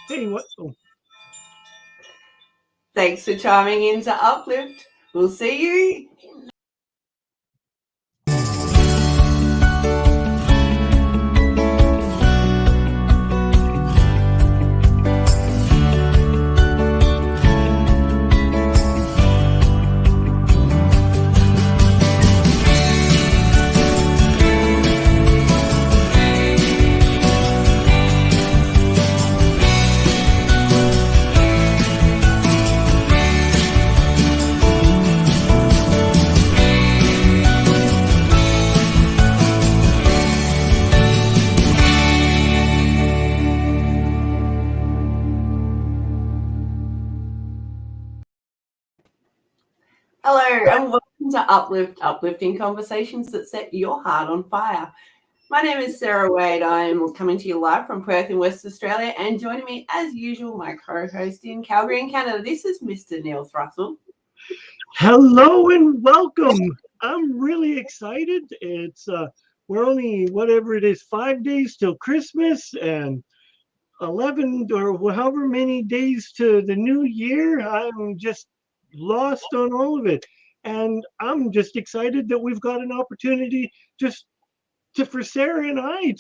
Hey, what? Oh, Thanks for chiming in to Uplift. We'll see you. Hello and welcome to Uplift, uplifting conversations that set your heart on fire. My name is Sarah Wade. I am coming to you live from Perth in West Australia, and joining me, as usual, my co-host in Calgary in Canada. This is Mr. Neil Thrussell. hello and welcome. I'm really excited. We're only whatever it is, 5 days till Christmas and 11 or however many days to the new year. I'm just lost on all of it. And I'm just excited that we've got an opportunity just for Sarah and I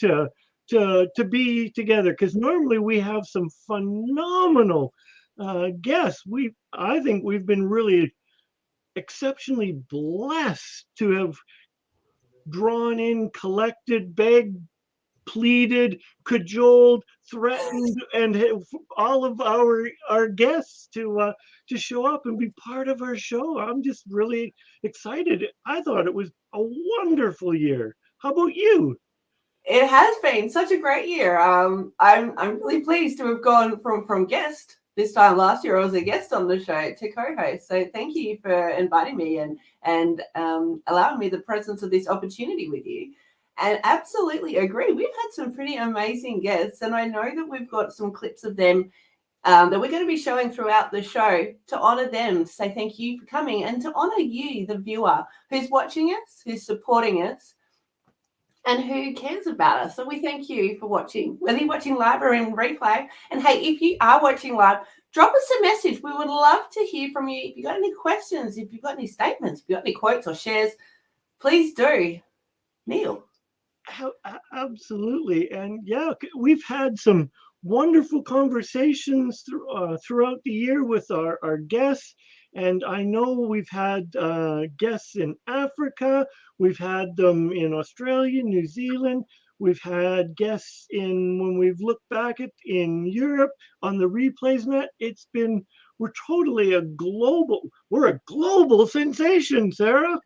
to be together because normally we have some phenomenal guests. I think we've been really exceptionally blessed to have drawn in, collected, begged, pleaded, cajoled, threatened, and have all of our guests to show up and be part of our show. I'm just really excited. I thought it was a wonderful year. How about you? It has been such a great year. I'm really pleased to have gone from guest this time last year. I was a guest on the show to co-host. So thank you for inviting me and allowing me the presence of this opportunity with you. And absolutely agree. We've had some pretty amazing guests, and I know that we've got some clips of them that we're going to be showing throughout the show to honor them, to say thank you for coming, and to honor you, the viewer, who's watching us, who's supporting us, and who cares about us. So we thank you for watching, whether you're watching live or in replay. And hey, if you are watching live, drop us a message. We would love to hear from you. If you've got any questions, if you've got any statements, if you've got any quotes or shares, please do. Neil. Absolutely. And yeah, we've had some wonderful conversations throughout the year with our guests. And I know we've had guests in Africa, we've had them in Australia, New Zealand, we've had guests when we've looked back in Europe on the replays net. We're totally we're a global sensation, Sarah.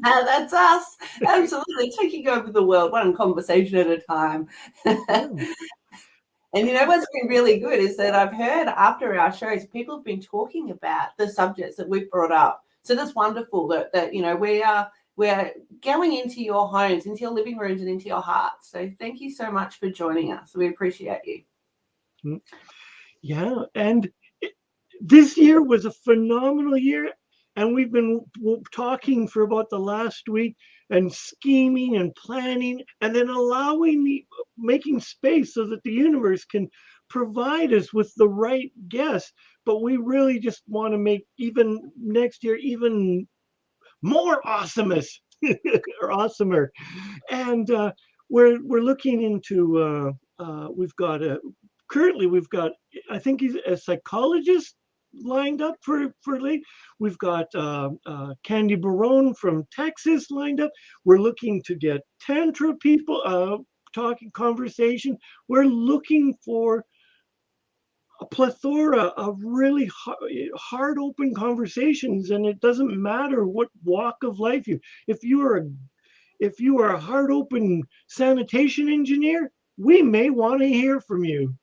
That's us. Absolutely. Taking over the world one conversation at a time. Yeah. And you know what's been really good is that I've heard after our shows, people have been talking about the subjects that we've brought up. So that's wonderful that you know we're going into your homes, into your living rooms, and into your hearts. So thank you so much for joining us. We appreciate you. Mm, yeah, and this year was a phenomenal year, and we've been talking for about the last week and scheming and planning, and then making space so that the universe can provide us with the right guests. But we really just want to make even next year even more awesomeness or awesomer, and we're looking into. We've got a currently we've got I think he's a psychologist lined up for late. We've got Candy Barone from Texas lined up. We're looking to get Tantra people talking conversation. We're looking for a plethora of really hard open conversations, and it doesn't matter what walk of life if you are if you are a hard open sanitation engineer, we may want to hear from you.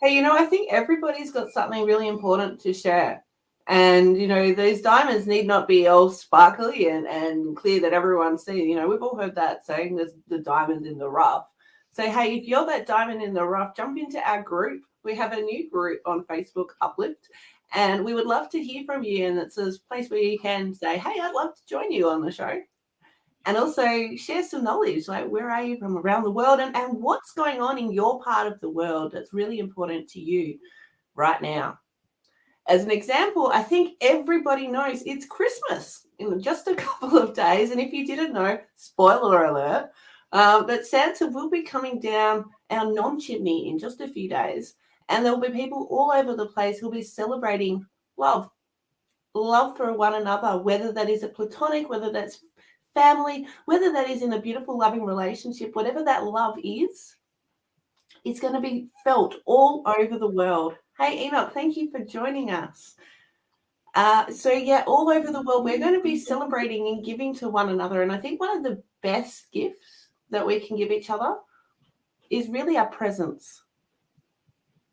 Hey, you know, I think everybody's got something really important to share. And, you know, these diamonds need not be all sparkly and clear that everyone sees. You know, we've all heard that saying, there's the diamond in the rough. So, hey, if you're that diamond in the rough, jump into our group. We have a new group on Facebook, Uplift, and we would love to hear from you. And it's a place where you can say, hey, I'd love to join you on the show. And also share some knowledge, like where are you from around the world, and what's going on in your part of the world that's really important to you right now. As an example, I think everybody knows it's Christmas in just a couple of days. And if you didn't know, spoiler alert, but Santa will be coming down our non-chimney in just a few days. And there will be people all over the place who'll be celebrating love for one another, whether that is a platonic, whether that's family, whether that is in a beautiful, loving relationship, whatever that love is, it's going to be felt all over the world. Hey, Enoch, thank you for joining us. All over the world, we're going to be celebrating and giving to one another. And I think one of the best gifts that we can give each other is really our presence.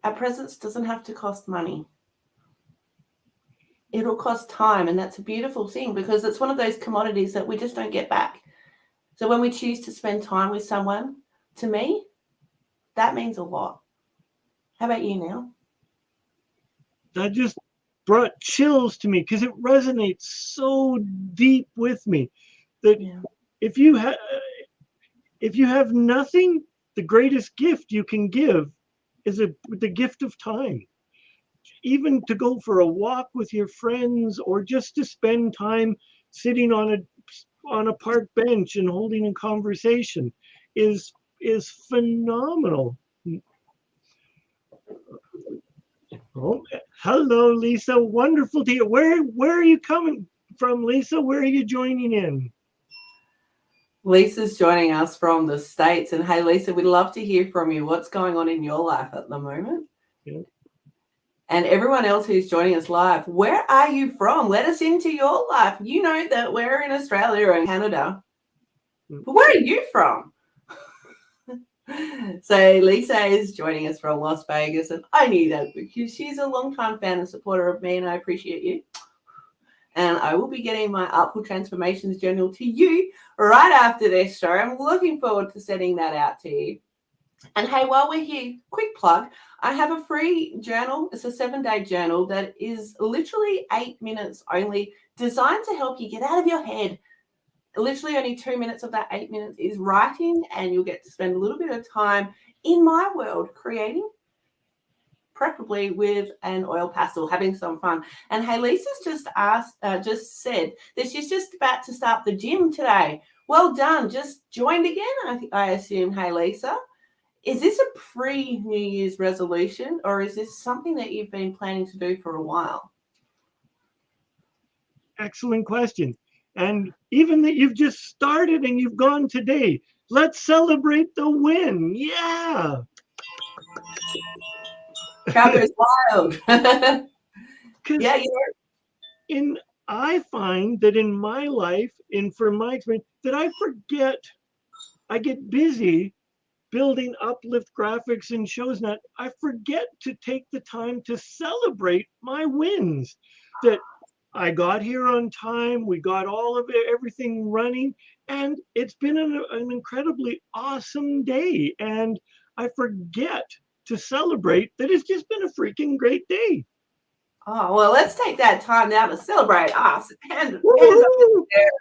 Our presence doesn't have to cost money. It'll cost time, and that's a beautiful thing because it's one of those commodities that we just don't get back. So when we choose to spend time with someone, to me, that means a lot. How about you, Neil? That just brought chills to me because it resonates so deep with me that if you have nothing, the greatest gift you can give is the gift of time. Even to go for a walk with your friends or just to spend time sitting on a park bench and holding a conversation is phenomenal. Oh, hello, Lisa. Wonderful to hear. Where are you coming from, Lisa? Where are you joining in? Lisa's joining us from the States. And hey, Lisa, we'd love to hear from you. What's going on in your life at the moment? Yeah. And everyone else who's joining us live, where are you from? Let us into your life. You know that we're in Australia and Canada. But where are you from? So Lisa is joining us from Las Vegas, and I knew that because she's a longtime fan and supporter of me, and I appreciate you. And I will be getting my Artful Transformations journal to you right after this show. I'm looking forward to sending that out to you. And hey, while we're here, quick plug, I have a free journal. It's a 7-day journal that is literally 8 minutes only, designed to help you get out of your head. Literally only 2 minutes of that 8 minutes is writing, and you'll get to spend a little bit of time in my world creating, preferably with an oil pastel, having some fun. And hey, Lisa's just said that she's just about to start the gym today. Well done. Just joined again, I assume. Hey, Lisa. Is this a pre-New Year's resolution, or is this something that you've been planning to do for a while? Excellent question. And even that you've just started and you've gone today, let's celebrate the win. Yeah. Crowd goes wild. Yeah, I find that in my life, and from my experience, that I get busy building uplift graphics and shows, and I forget to take the time to celebrate my wins. That I got here on time, we got all of it, everything running, and it's been an incredibly awesome day. And I forget to celebrate that it's just been a freaking great day. Oh, well, let's take that time now to celebrate us. Hands up there.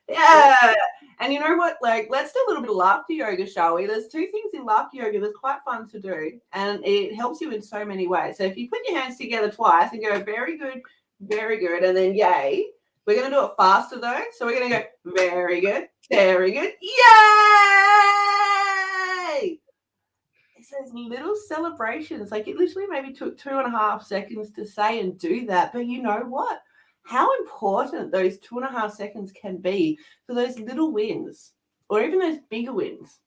Yeah. And you know what? Like, let's do a little bit of laughter yoga, shall we? There's 2 things in laughter yoga that's quite fun to do, and it helps you in so many ways. So if you put your hands together twice and go, very good, and then yay. We're going to do it faster, though. So we're going to go, very good, yay! It's those little celebrations. Like, it literally maybe took 2.5 seconds to say and do that. But you know what? How important those 2.5 seconds can be for those little wins or even those bigger wins.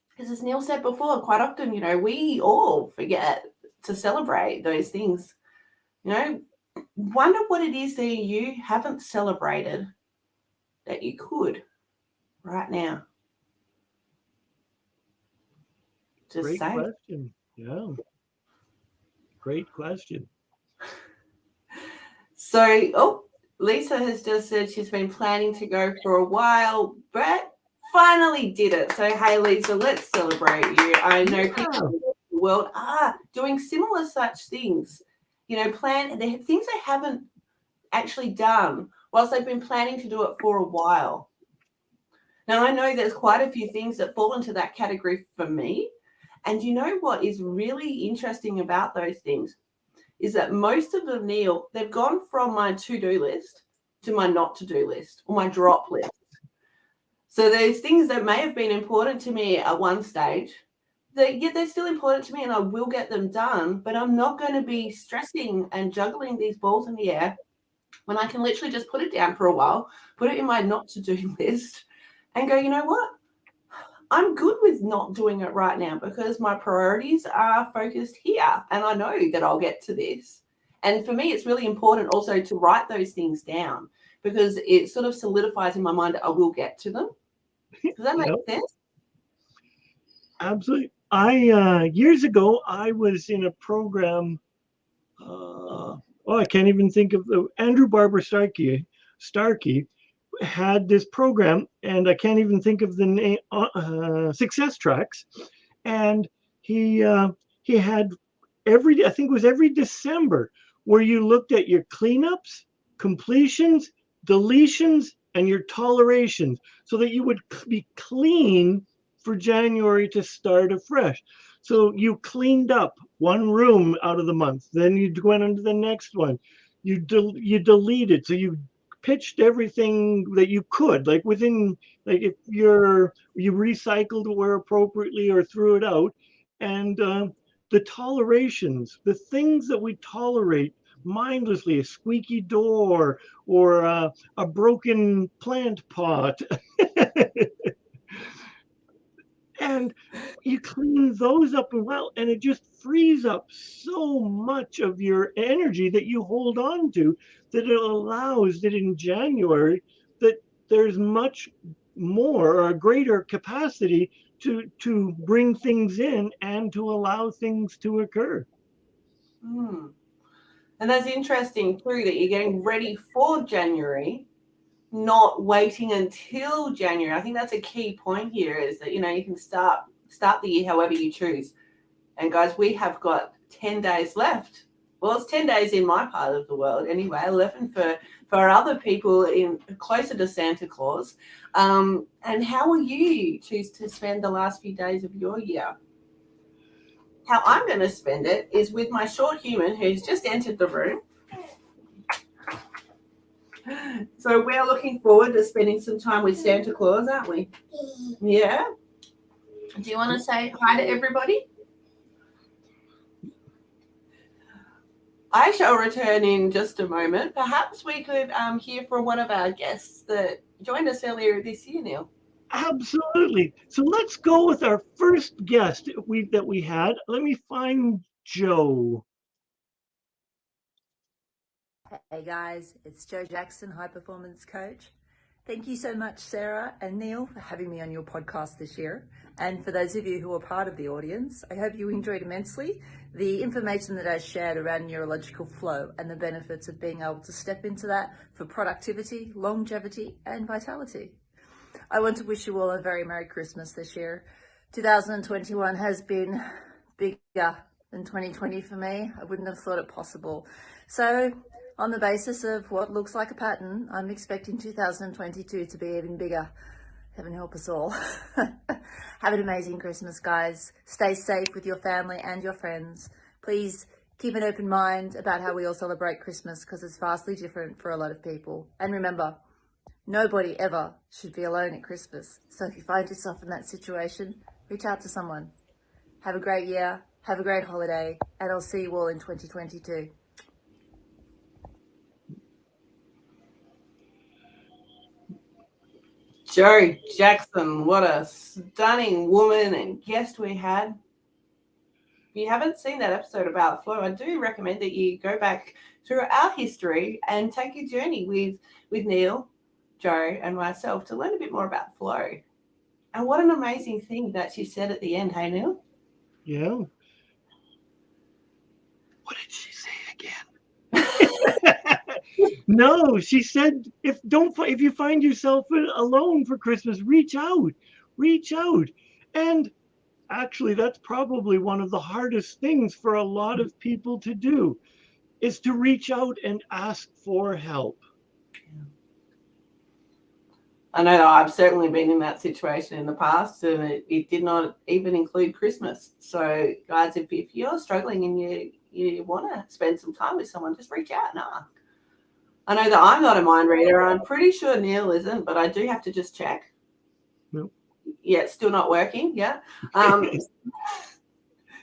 Because as Neil said before, quite often, we all forget to celebrate those things. Wonder what it is that you haven't celebrated that you could right now. Great question. Yeah. Great question. So, Lisa has just said she's been planning to go for a while, but finally did it. So, hey, Lisa, let's celebrate you. I know people in the world are doing similar such things. Things they haven't actually done whilst they've been planning to do it for a while. Now, I know there's quite a few things that fall into that category for me. And you know what is really interesting about those things is that most of them, Neil, they've gone from my to-do list to my not to-do list or my drop list. So there's things that may have been important to me at one stage that, yeah, they're still important to me and I will get them done, but I'm not going to be stressing and juggling these balls in the air when I can literally just put it down for a while, put it in my not to-do list and go, you know what? I'm good with not doing it right now because my priorities are focused here and I know that I'll get to this. And for me, it's really important also to write those things down because it sort of solidifies in my mind that I will get to them. Does that make sense? Absolutely. I years ago I was in a program. I can't even think of the Andrew Barber Starkey had this program, and I can't even think of the name. Success Tracks, and he had I think it was every December, where you looked at your cleanups, completions, deletions, and your tolerations, so that you would be clean for January to start afresh. So you cleaned up one room out of the month, then you went on to the next one. You deleted, so you pitched everything that you could, like within, like if you recycled where appropriately or threw it out, and the tolerations, the things that we tolerate mindlessly, a squeaky door or a broken plant pot. And you clean those up well, and it just frees up so much of your energy that you hold on to, that it allows that in January that there's much more or a greater capacity to bring things in and to allow things to occur. Mm. And that's interesting too, that you're getting ready for January, not waiting until January. I think that's a key point here, is that, you know, you can start the year however you choose. And guys, we have got 10 days left. Well, it's 10 days in my part of the world anyway, 11 for other people in closer to Santa Claus. And how will you choose to spend the last few days of your year? How I'm going to spend it is with my short human who's just entered the room. So we're looking forward to spending some time with Santa Claus, aren't we? Yeah. Do you want to say hi to everybody? I shall return in just a moment. Perhaps we could hear from one of our guests that joined us earlier this year, Neil. Absolutely. So let's go with our first guest that we had. Let me find Joe. Hey guys, it's Joe Jackson, High Performance Coach. Thank you so much, Sarah and Neil, for having me on your podcast this year. And for those of you who are part of the audience, I hope you enjoyed immensely the information that I shared around neurological flow and the benefits of being able to step into that for productivity, longevity, and vitality. I want to wish you all a very Merry Christmas this year. 2021 has been bigger than 2020 for me. I wouldn't have thought it possible. So on the basis of what looks like a pattern, I'm expecting 2022 to be even bigger. Heaven help us all. Have an amazing Christmas, guys. Stay safe with your family and your friends. Please keep an open mind about how we all celebrate Christmas, because it's vastly different for a lot of people. And remember, nobody ever should be alone at Christmas. So if you find yourself in that situation, reach out to someone. Have a great year. Have a great holiday. And I'll see you all in 2022. Joe Jackson, what a stunning woman and guest we had. If you haven't seen that episode about flow, I do recommend that you go back through our history and take a journey with Neil, Joe, and myself to learn a bit more about flow. And what an amazing thing that she said at the end, hey, Neil? Yeah. What did she say again? No, she said if you find yourself alone for Christmas, reach out. And actually, that's probably one of the hardest things for a lot of people to do, is to reach out and ask for help. I know that I've certainly been in that situation in the past, and it did not even include Christmas. So, guys, if you're struggling and you want to spend some time with someone, just reach out and ask. I know that I'm not a mind reader. I'm pretty sure Neil isn't, but I do have to just check. Nope. Yeah, it's still not working. Yeah.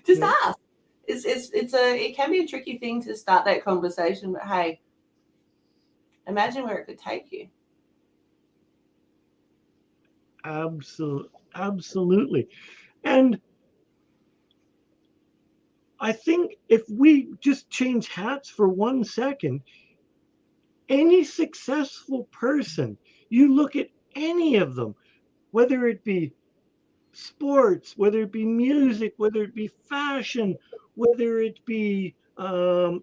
Just ask. It can be a tricky thing to start that conversation, but hey, imagine where it could take you. Absolutely. And I think if we just change hats for 1 second, any successful person, you look at any of them, whether it be sports, whether it be music, whether it be fashion, whether it be an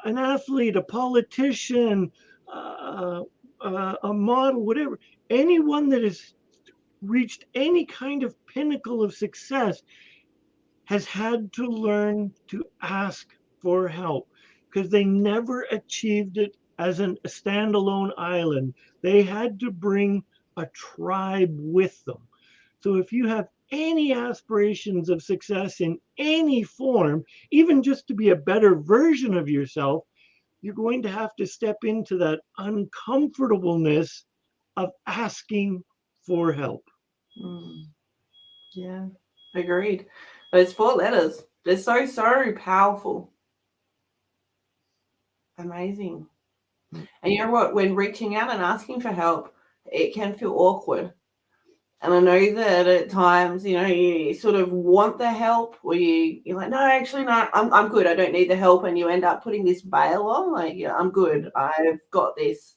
athlete, a politician, a model, whatever, anyone that has reached any kind of pinnacle of success has had to learn to ask for help because they never achieved it as a standalone island. They had to bring a tribe with them. So if you have any aspirations of success in any form, even just to be a better version of yourself, you're going to have to step into that uncomfortableness of asking for help. Yeah, agreed. Those 4 letters, they're so powerful. Amazing. And you know what? When reaching out and asking for help, it can feel awkward. And I know that at times, you sort of want the help, or you're like, no, actually, no, I'm good. I don't need the help. And you end up putting this veil on, like, yeah, I'm good. I've got this.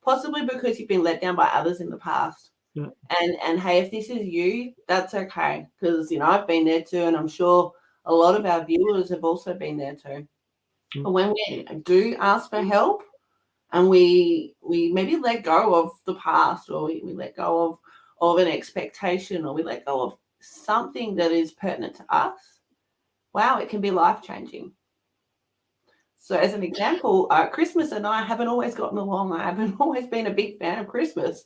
Possibly because you've been let down by others in the past. Yeah. And hey, if this is you, that's okay. Because, I've been there too. And I'm sure a lot of our viewers have also been there too. But when we do ask for help and we maybe let go of the past, or we let go of an expectation, or we let go of something that is pertinent to us, wow, it can be life-changing. So as an example, Christmas and I haven't always gotten along. I haven't always been a big fan of Christmas.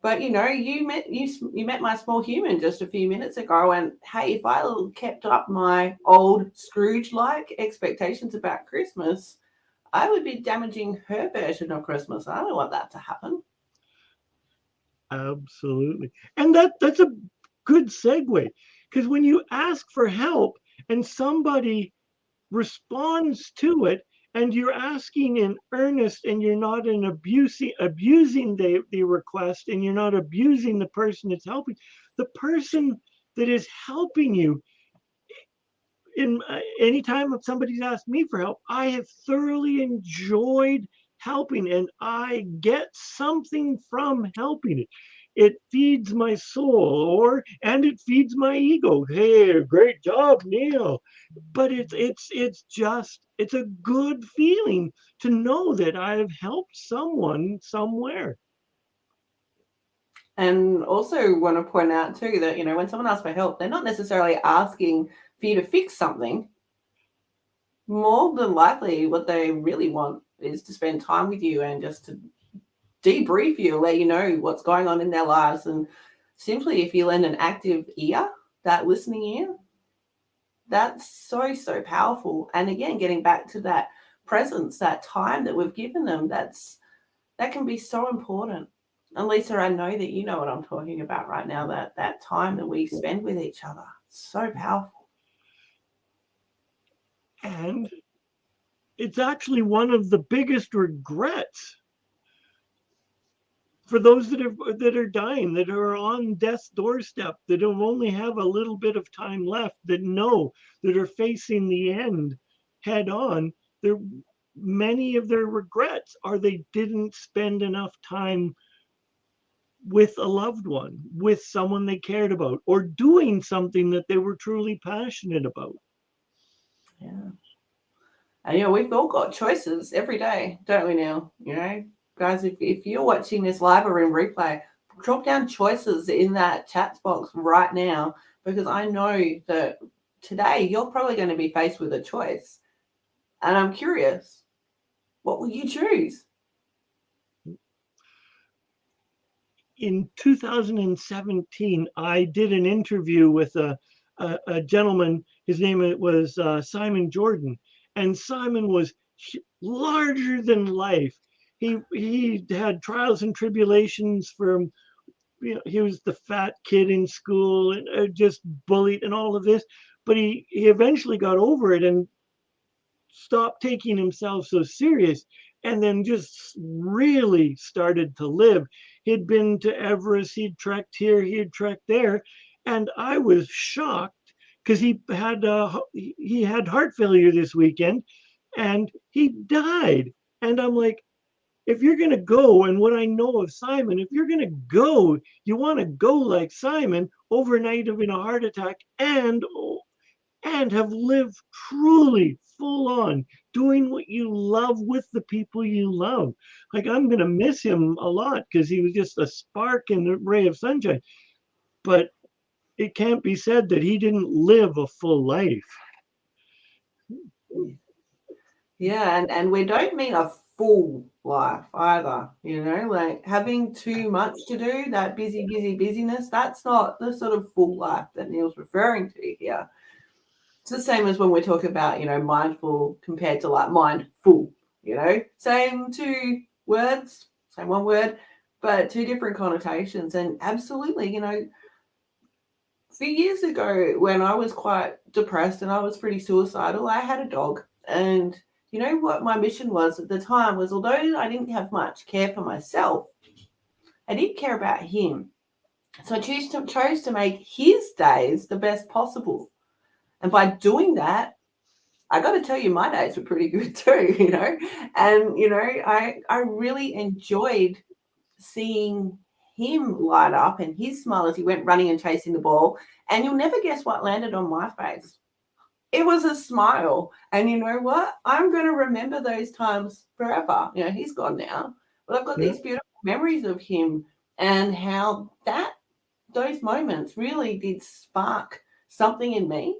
But, you met my small human just a few minutes ago, and hey, if I kept up my old Scrooge-like expectations about Christmas, I would be damaging her version of Christmas. I don't want that to happen. Absolutely. And that's a good segue, because when you ask for help and somebody responds to it, and you're asking in earnest, and you're not abusing the request, and you're not abusing the person that's helping, the person that is helping you, in anytime somebody's asked me for help, I have thoroughly enjoyed helping, and I get something from helping it. It feeds my soul, and it feeds my ego. Hey, great job, Neil. But it's a good feeling to know that I've helped someone somewhere. And also want to point out too that, when someone asks for help, they're not necessarily asking for you to fix something. More than likely, what they really want is to spend time with you and just to debrief you, let you know what's going on in their lives. And simply, if you lend an active ear, that listening ear, that's so powerful. And again, getting back to that presence, that time that we've given them, that can be so important. And Lisa, I know that you know what I'm talking about right now, that time that we spend with each other. So powerful. And it's actually one of the biggest regrets for those that are dying, that are on death's doorstep, that only have a little bit of time left, that are facing the end head on. Many of their regrets are they didn't spend enough time with a loved one, with someone they cared about, or doing something that they were truly passionate about. Yeah. And we've all got choices every day, don't we, Neil? Guys, if you're watching this live or in replay, drop down choices in that chat box right now, because I know that today you're probably going to be faced with a choice. And I'm curious, what will you choose? in 2017, I did an interview with a gentleman. His name was Simon Jordan, and Simon was larger than life. He had trials and tribulations from, he was the fat kid in school and just bullied and all of this, but he eventually got over it and stopped taking himself so serious, and then just really started to live. He'd been to Everest, he'd trekked here, he'd trekked there, and I was shocked because he had heart failure this weekend, and he died. And I'm like, if you're going to go, and what I know of Simon, if you're going to go, you want to go like Simon, overnight of in a heart attack, and have lived truly full on doing what you love with the people you love. Like, I'm going to miss him a lot because he was just a spark and a ray of sunshine. But it can't be said that he didn't live a full life. Yeah, and we don't mean a full life either, like having too much to do, that busyness, that's not the sort of full life that Neil's referring to here. It's the same as when we talk about, mindful compared to like mindful, same two words, same one word, but two different connotations. And absolutely, a few years ago when I was quite depressed and I was pretty suicidal, I had a dog. And you know what my mission was at the time was, although I didn't have much care for myself, I did care about him. So I chose to make his days the best possible. And by doing that, I got to tell you, my days were pretty good too, And, I really enjoyed seeing him light up and his smile as he went running and chasing the ball. And you'll never guess what landed on my face. It was a smile. And you know what? I'm going to remember those times forever. He's gone now. But I've got these beautiful memories of him and how those moments really did spark something in me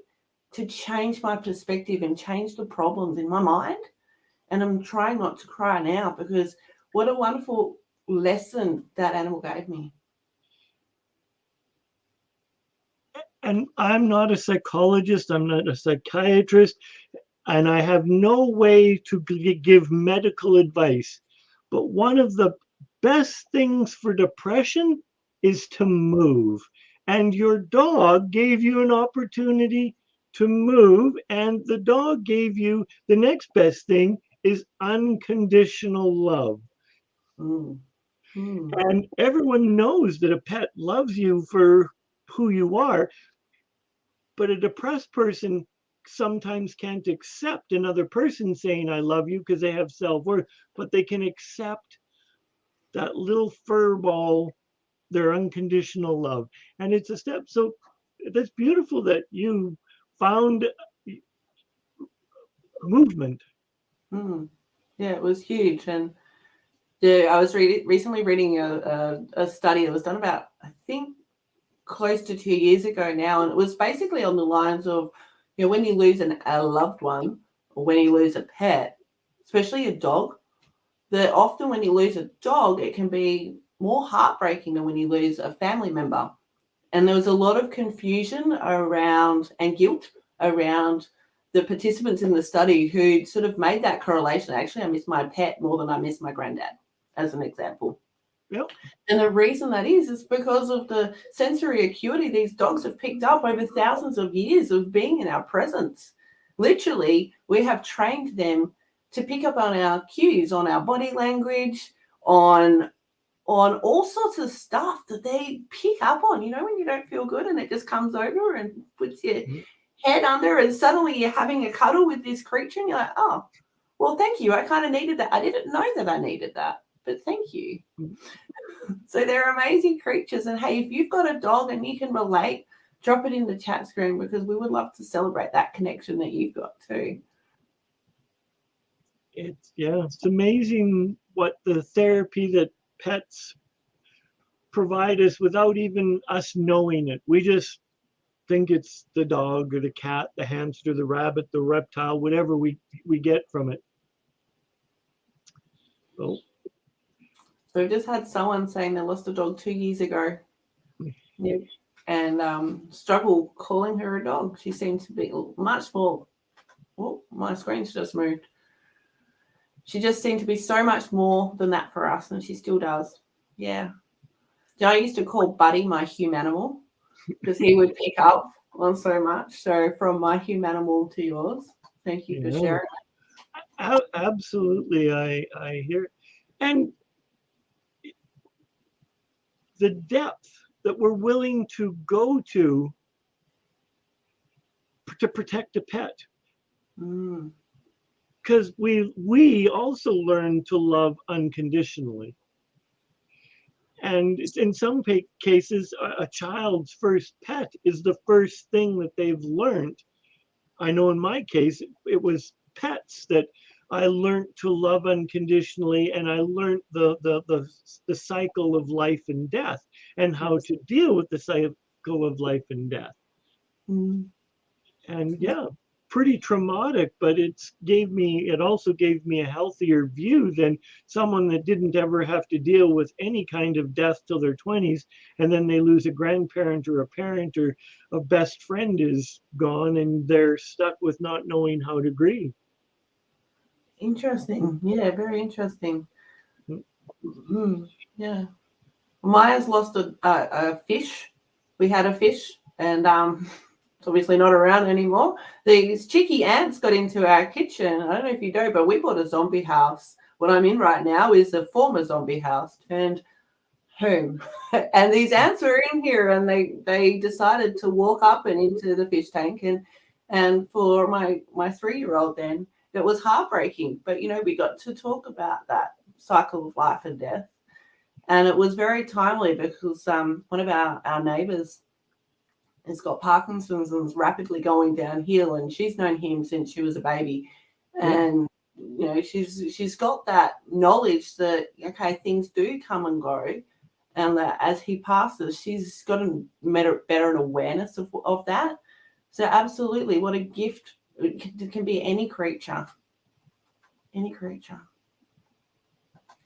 to change my perspective and change the problems in my mind. And I'm trying not to cry now because what a wonderful lesson that animal gave me. And I'm not a psychologist, I'm not a psychiatrist, and I have no way to give medical advice. But one of the best things for depression is to move. And your dog gave you an opportunity to move, and the dog gave you the next best thing is unconditional love. And everyone knows that a pet loves you for who you are, but a depressed person sometimes can't accept another person saying I love you because they have self-worth, but they can accept that little fur ball, their unconditional love. And it's a step. So that's beautiful that you found movement. Yeah, it was huge. And I was recently reading a study that was done about, I think, close to 2 years ago now, and it was basically on the lines of, when you lose a loved one or when you lose a pet, especially a dog, that often when you lose a dog, it can be more heartbreaking than when you lose a family member. And there was a lot of confusion around and guilt around the participants in the study who sort of made that correlation. Actually, I miss my pet more than I miss my granddad, as an example. Yep. And the reason that is because of the sensory acuity these dogs have picked up over thousands of years of being in our presence. Literally, we have trained them to pick up on our cues, on our body language, on all sorts of stuff that they pick up on. When you don't feel good and it just comes over and puts your head under and suddenly you're having a cuddle with this creature and you're like, oh, well, thank you. I kind of needed that. I didn't know that I needed that, but thank you. So they're amazing creatures. And hey, if you've got a dog and you can relate, drop it in the chat screen because we would love to celebrate that connection that you've got too. It's amazing what the therapy that pets provide us without even us knowing it. We just think it's the dog or the cat, the hamster, the rabbit, the reptile, whatever we get from it. So we just had someone saying they lost a dog 2 years ago. Yep. And struggle calling her a dog. She seemed to be much more. Oh, my screen's just moved. She just seemed to be so much more than that for us, and she still does. Yeah. I used to call Buddy my humanimal because he would pick up on so much. So from my humanimal to yours, thank you for sharing. Absolutely, I hear. And the depth that we're willing to go to protect a pet. Because we also learn to love unconditionally. And in some cases, a child's first pet is the first thing that they've learned. I know in my case, it was pets that I learned to love unconditionally, and I learned the cycle of life and death and how to deal with the cycle of life and death. And yeah, pretty traumatic, but it also gave me a healthier view than someone that didn't ever have to deal with any kind of death till their 20s, and then they lose a grandparent or a parent or a best friend is gone, and they're stuck with not knowing how to grieve. Interesting. Yeah, very interesting. Yeah. Maya's lost a fish. We had a fish, and it's obviously not around anymore. These cheeky ants got into our kitchen. I don't know if you know, but we bought a zombie house. What I'm in right now is a former zombie house turned home. And these ants were in here, and they decided to walk up and into the fish tank. And for my 3-year-old then, it was heartbreaking. But, we got to talk about that cycle of life and death. And it was very timely because one of our neighbours has got Parkinson's and is rapidly going downhill, and she's known him since she was a baby. And she's got that knowledge that things do come and go, and that as he passes, she's got a better awareness of that. So absolutely, what a gift. It can be any creature.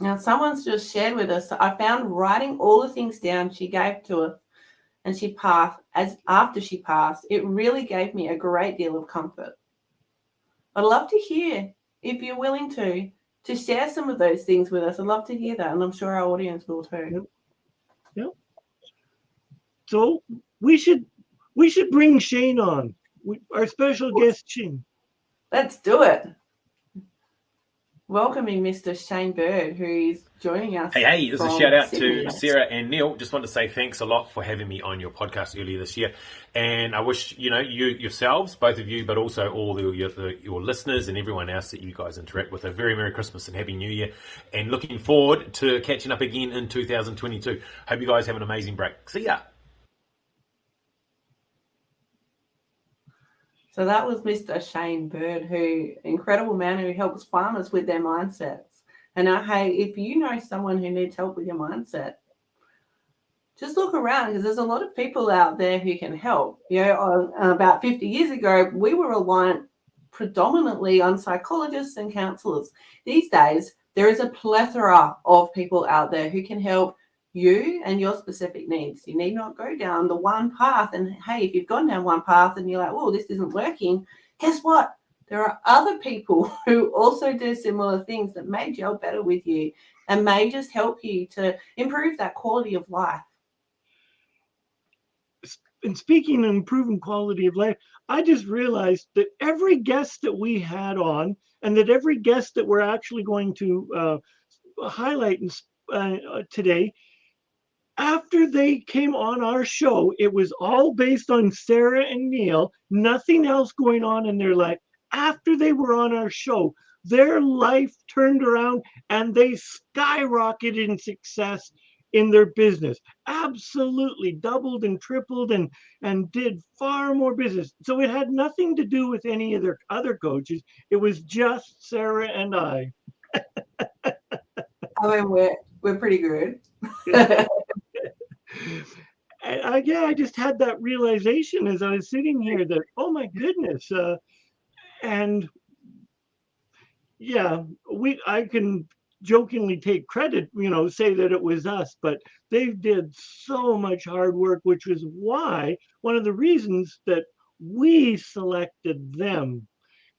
Now, someone's just shared with us, I found writing all the things down she gave to us and she passed, after she passed, it really gave me a great deal of comfort. I'd love to hear, if you're willing to share some of those things with us. I'd love to hear that, and I'm sure our audience will too. Yep. So we should bring Shane on, our special guest, Shane. Let's do it. Welcoming Mr. Shane Bird, who is joining us. Hey, this is a shout out to Sarah and Neil. Just want to say thanks a lot for having me on your podcast earlier this year. And I wish, you yourselves, both of you, but also all your listeners and everyone else that you guys interact with, a very Merry Christmas and Happy New Year. And looking forward to catching up again in 2022. Hope you guys have an amazing break. See ya. So that was Mr. Shane Bird, incredible man who helps farmers with their mindsets. And hey, if you know someone who needs help with your mindset, just look around, because there's a lot of people out there who can help. About 50 years ago, we were reliant predominantly on psychologists and counselors. These days, there is a plethora of people out there who can help you and your specific needs. You need not go down the one path. And hey, if you've gone down one path and you're like, oh, this isn't working, guess what? There are other people who also do similar things that may gel better with you and may just help you to improve that quality of life. And speaking of improving quality of life, I just realized that every guest that we had on, and that every guest that we're actually going to highlight today, after they came on our show, it was all based on Sarah and Neil, nothing else going on in their life. After they were on our show, their life turned around and they skyrocketed in success in their business. Absolutely doubled and tripled and did far more business. So it had nothing to do with any of their other coaches. It was just Sarah and I. I mean, we're pretty good. I just had that realization as I was sitting here that, oh my goodness. And yeah, I can jokingly take credit, say that it was us, but they did so much hard work, which was why one of the reasons that we selected them,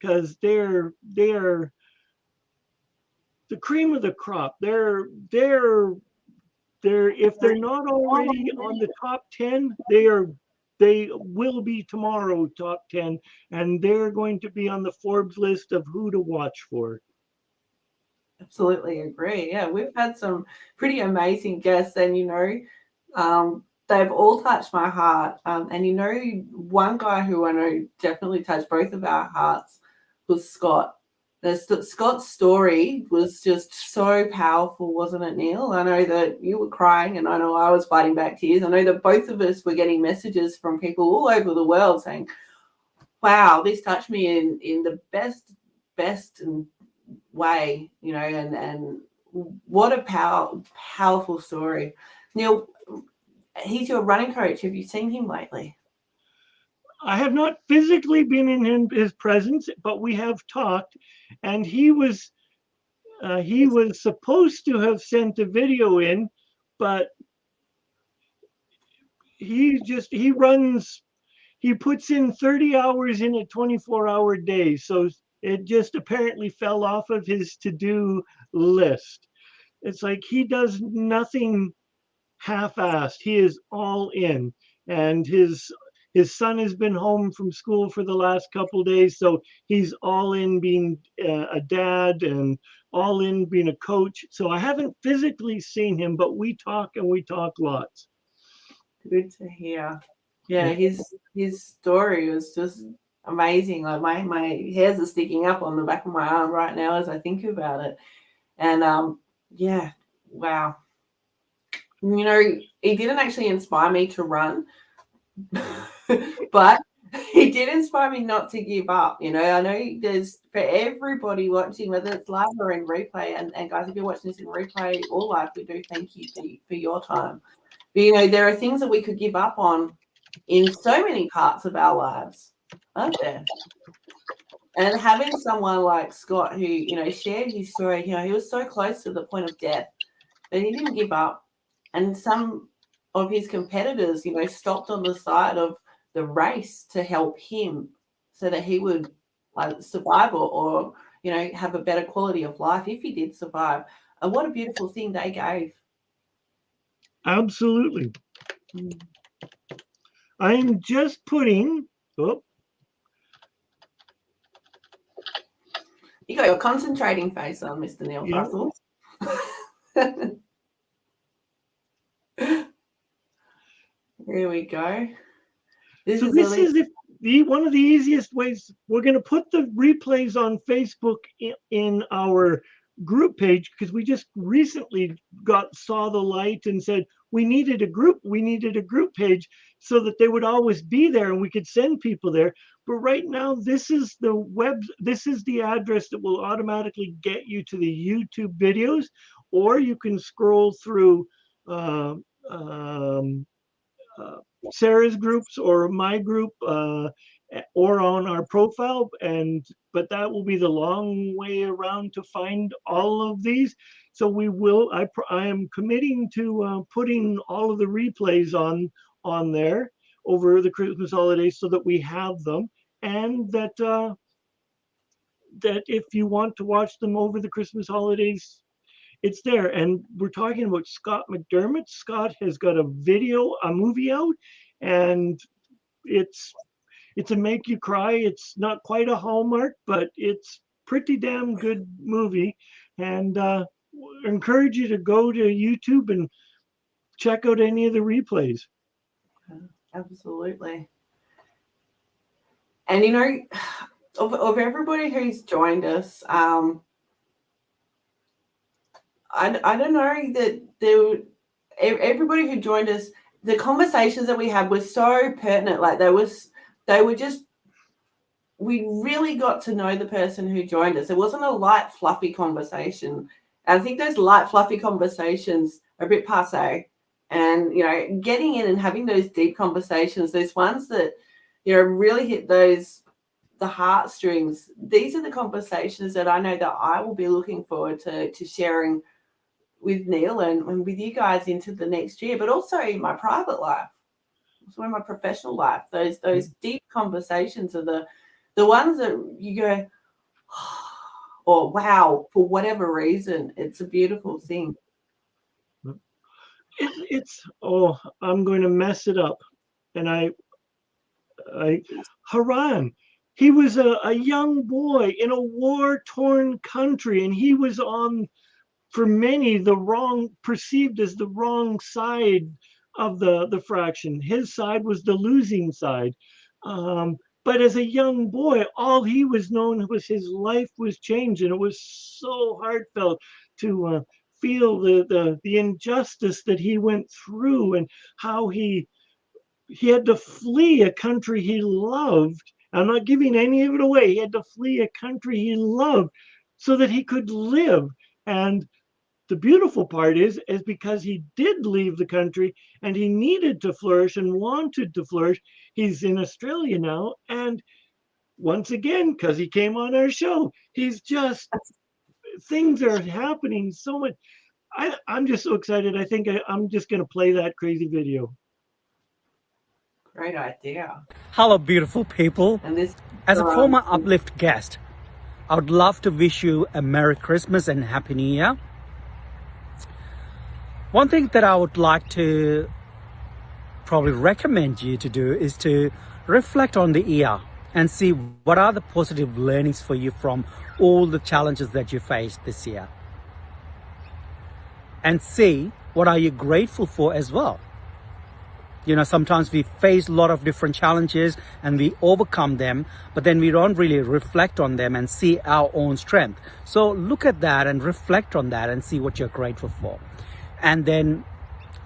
because they're the cream of the crop. They're if they're not already on the top 10, they will be tomorrow top 10, and they're going to be on the Forbes list of who to watch for. Absolutely agree. Yeah, we've had some pretty amazing guests, and they've all touched my heart. And one guy who I know definitely touched both of our hearts was Scott. Scott's story was just so powerful, wasn't it, Neil? I know that you were crying, and I know I was fighting back tears. I know that both of us were getting messages from people all over the world saying, wow, this touched me in the best way, and what a powerful story. Neil, he's your running coach. Have you seen him lately? I have not physically been in his presence, but we have talked, and he was supposed to have sent a video in, but he puts in 30 hours in a 24-hour day, so it just apparently fell off of his to-do list. It's like he does nothing half-assed. He is all in, and his son has been home from school for the last couple of days, so he's all in being a dad and all in being a coach. So I haven't physically seen him, but we talk lots. Good to hear. Yeah, his story was just amazing. Like my hairs are sticking up on the back of my arm right now as I think about it. And yeah, wow. He didn't actually inspire me to run, but he did inspire me not to give up. I know there's, for everybody watching, whether it's live or in replay, and guys, if you're watching this in replay or live, we do thank you for your time. But, there are things that we could give up on in so many parts of our lives, aren't there? And having someone like Scott who, shared his story, he was so close to the point of death, but he didn't give up. And some of his competitors, stopped on the side of the race to help him so that he would survive or have a better quality of life if he did survive. And what a beautiful thing they gave. Absolutely. I'm just putting, you got your concentrating face on, Mr. Neil Thrussell. Here we go. This is one of the easiest ways. We're going to put the replays on Facebook in our group page, because we just recently saw the light and said we needed a group page so that they would always be there and we could send people there. But right now, this is the address that will automatically get you to the YouTube videos, or you can scroll through Sarah's groups or my group, or on our profile, but that will be the long way around to find all of these. So I am committing to putting all of the replays on there over the Christmas holidays so that we have them, and that if you want to watch them over the Christmas holidays, it's there. And we're talking about Scott McDermott. Scott has got a movie out, and it's a make you cry. It's not quite a Hallmark, but it's pretty damn good movie. And encourage you to go to YouTube and check out any of the replays. Absolutely. And of everybody who's joined us, I don't know that everybody who joined us, the conversations that we had were so pertinent. Like we really got to know the person who joined us. It wasn't a light, fluffy conversation. I think those light, fluffy conversations are a bit passé. And, getting in and having those deep conversations, those ones that, really hit those the heartstrings. These are the conversations that I know that I will be looking forward to sharing with Neil and with you guys into the next year, but also in my private life, also in my professional life. Those deep conversations are the ones that you go, oh, wow, for whatever reason. It's a beautiful thing. I'm going to mess it up. And Haran, he was a young boy in a war-torn country, and he was on, for many, perceived as the wrong side of the fraction. His side was the losing side. But as a young boy, all he was known was his life was changed, and it was so heartfelt to feel the injustice that he went through, and how he had to flee a country he loved. I'm not giving any of it away. He had to flee a country he loved so that he could live. And the beautiful part is because he did leave the country and he needed to flourish and wanted to flourish, he's in Australia now. And once again, because he came on our show, things are happening so much. I'm just so excited. I think I'm just going to play that crazy video. Great idea. Hello, beautiful people. And this, as a former UPLIFT guest, I would love to wish you a Merry Christmas and Happy New Year. One thing that I would like to probably recommend you to do is to reflect on the year and see what are the positive learnings for you from all the challenges that you faced this year. And see what are you grateful for as well. You know, sometimes we face a lot of different challenges and we overcome them, but then we don't really reflect on them and see our own strength. So look at that and reflect on that and see what you're grateful for. And then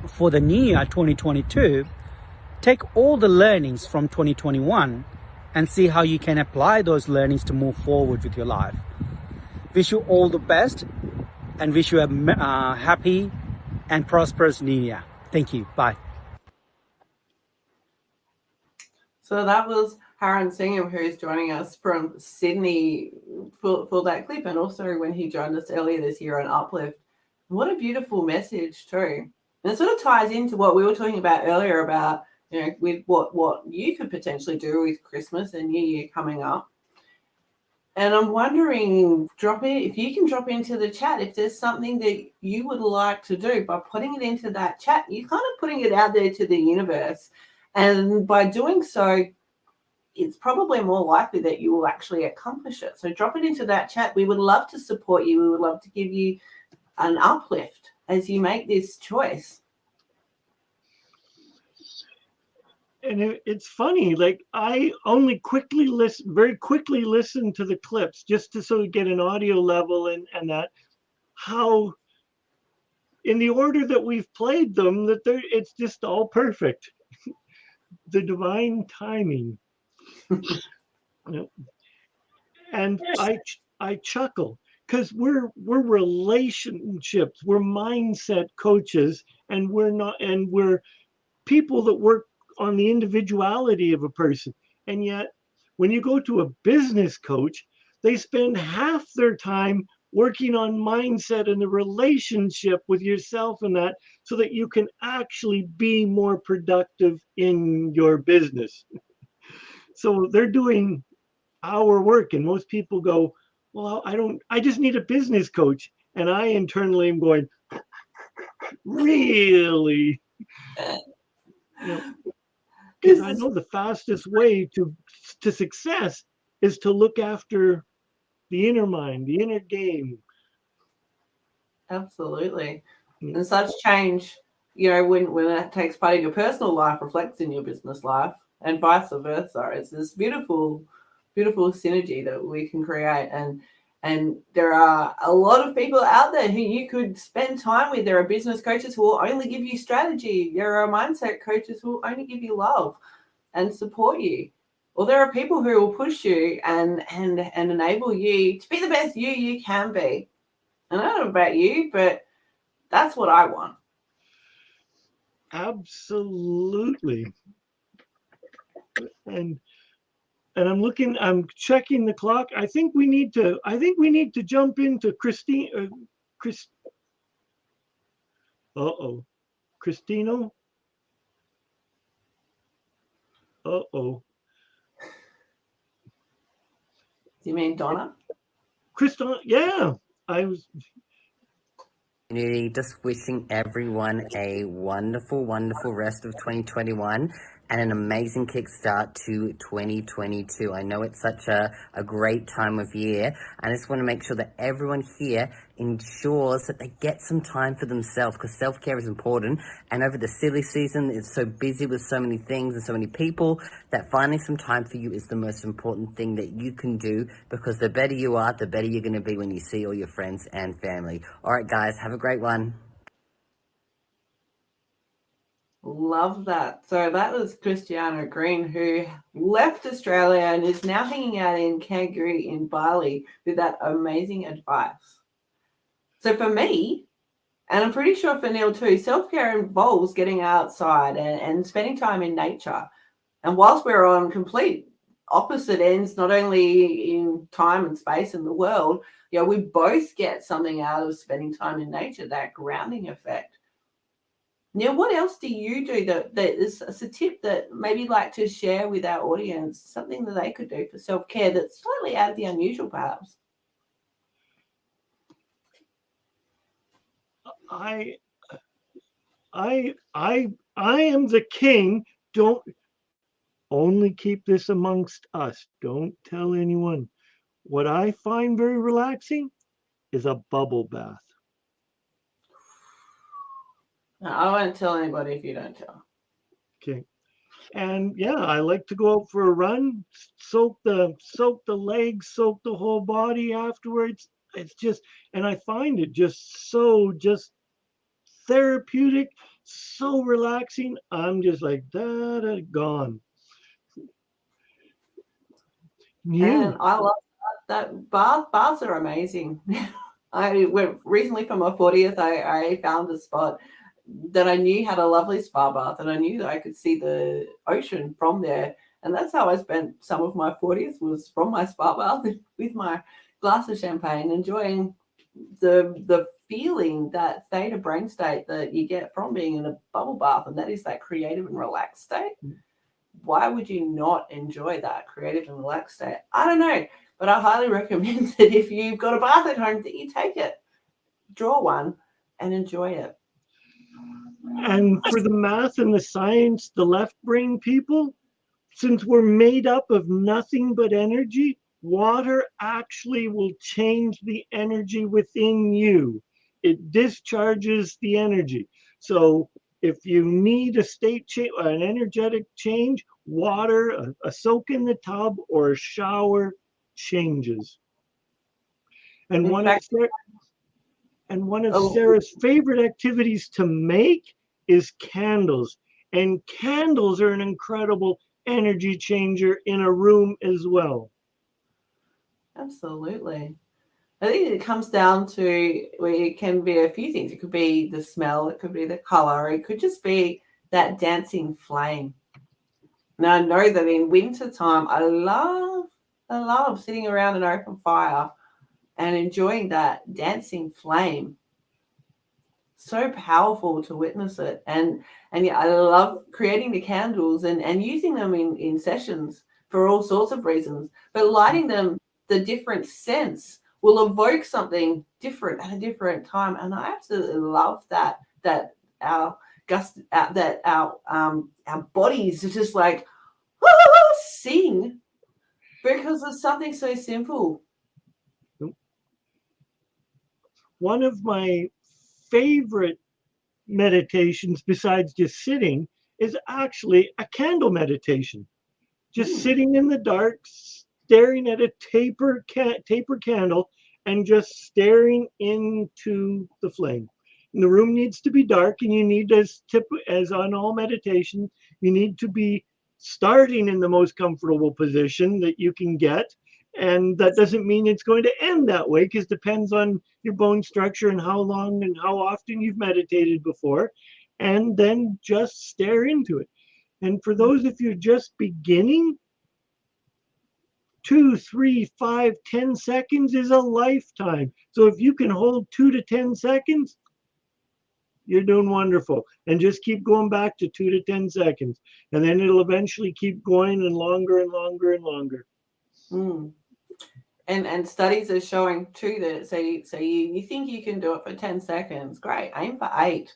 for the new year, 2022, take all the learnings from 2021 and see how you can apply those learnings to move forward with your life. Wish you all the best and wish you a happy and prosperous new year. Thank you. Bye. So that was Haran Singham, who's joining us from Sydney for that clip, and also when he joined us earlier this year on UPLIFT. What a beautiful message too. And it sort of ties into what we were talking about earlier about, you know, with what you could potentially do with Christmas and New Year coming up. And I'm wondering, if you can drop into the chat if there's something that you would like to do. By putting it into that chat, you're kind of putting it out there to the universe. And by doing so, it's probably more likely that you will actually accomplish it. So drop it into that chat. We would love to support you. We would love to give you an uplift as you make this choice. And it's funny, like I only very quickly listen to the clips just to sort of get an audio level and that, how in the order that we've played them, it's just all perfect. The divine timing. And I chuckle because we're relationships, we're mindset coaches, and we're people that work on the individuality of a person. And yet when you go to a business coach, they spend half their time working on mindset and the relationship with yourself and that, so that you can actually be more productive in your business. So they're doing our work, and most people go, well, I just need a business coach. And I internally am going, really? Because I know the fastest way to success is to look after the inner mind, the inner game. Absolutely. And such change, you know, when that takes part in your personal life, reflects in your business life, and vice versa. It's this beautiful, beautiful synergy that we can create. And there are a lot of people out there who you could spend time with. There are business coaches who will only give you strategy. There are mindset coaches who will only give you love and support you. Or there are people who will push you and enable you to be the best you can be. And I don't know about you, but that's what I want. Absolutely. And and I'm checking the clock. I think we need to jump into Christine. Chris. Uh-oh. Christino. Uh-oh. Do you mean Donna? Christine. Yeah. I was. Community, just wishing everyone a wonderful, wonderful rest of 2021 and an amazing kickstart to 2022. I know it's such a great time of year, and I just want to make sure that everyone here ensures that they get some time for themselves, because self-care is important. And over the silly season, it's so busy with so many things and so many people that finding some time for you is the most important thing that you can do, because the better you are, the better you're going to be when you see all your friends and family. All right, guys, have a great one. Love that. So that was Christiana Green, who left Australia and is now hanging out in Kangaroo in Bali with that amazing advice. So for me, and I'm pretty sure for Neil too, self-care involves getting outside and spending time in nature. And whilst we're on complete opposite ends, not only in time and space in the world, we both get something out of spending time in nature, that grounding effect. Neil, what else do you do that is a tip that maybe you'd like to share with our audience, something that they could do for self-care that's slightly out of the unusual, perhaps? I am the king. Don't only keep this amongst us. Don't tell anyone. What I find very relaxing is a bubble bath. No, I won't tell anybody if you don't tell. Okay. And yeah, I like to go out for a run, soak the legs, soak the whole body afterwards. It's just, and I find it just therapeutic, so relaxing. I'm just like gone. And I love that baths are amazing. I went recently for my 40th. I found a spot that I knew had a lovely spa bath, and I knew that I could see the ocean from there. And that's how I spent some of my 40th, was from my spa bath with my glass of champagne, enjoying the feeling, that theta brain state that you get from being in a bubble bath, and that is that creative and relaxed state. Why would you not enjoy that creative and relaxed state? I don't know, but I highly recommend that if you've got a bath at home, that you take it, draw one, and enjoy it. And for the math and the science, the left brain people, since we're made up of nothing but energy, water actually will change the energy within you. It discharges the energy. So if you need a state change, an energetic change, water, a soak in the tub or a shower changes. And one of Sarah's favorite activities to make is candles. And candles are an incredible energy changer in a room as well. Absolutely. I think it comes down to, where it can be a few things. It could be the smell, it could be the color, it could just be that dancing flame. Now, I know that in winter time, I love sitting around an open fire and enjoying that dancing flame. So powerful to witness it. And yeah, I love creating the candles and using them in sessions for all sorts of reasons. But lighting them, the different scents will evoke something different at a different time. And I absolutely love that our bodies are just like sing because of something so simple. One of my favorite meditations, besides just sitting, is actually a candle meditation. Just sitting in the dark, staring at a taper candle and just staring into the flame. And the room needs to be dark, and you need, as on all meditation, you need to be starting in the most comfortable position that you can get. And that doesn't mean it's going to end that way, because it depends on your bone structure and how long and how often you've meditated before. And then just stare into it. And for those, if you're just beginning, 2, 3, 5, 10 seconds is a lifetime. So if you can hold 2 to 10 seconds, you're doing wonderful. And just keep going back to 2 to 10 seconds. And then it'll eventually keep going and longer and longer and longer. Mm. And studies are showing too that so you think you can do it for 10 seconds. Great. Aim for 8.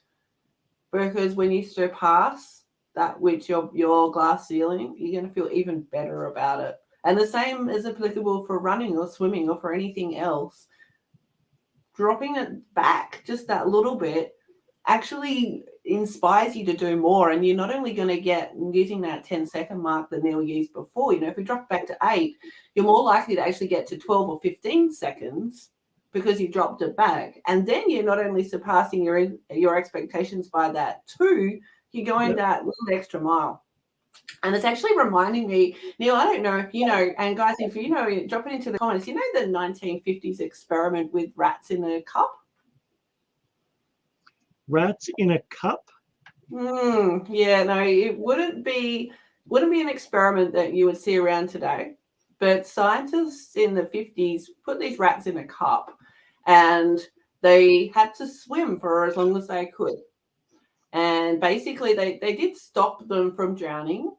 Because when you surpass that with your glass ceiling, you're going to feel even better about it. And the same is applicable for running or swimming or for anything else. Dropping it back just that little bit actually inspires you to do more. And you're not only going to get using that 10-second mark that Neil used before, if we drop back to 8, you're more likely to actually get to 12 or 15 seconds because you dropped it back. And then you're not only surpassing your expectations by that 2, you're going that little extra mile. And it's actually reminding me, Neil, I don't know if you know, and guys, if you know, drop it into the comments, the 1950s experiment with rats in a cup? Rats in a cup? Yeah, no, it wouldn't be an experiment that you would see around today. But scientists in the 50s put these rats in a cup and they had to swim for as long as they could. And basically they did stop them from drowning.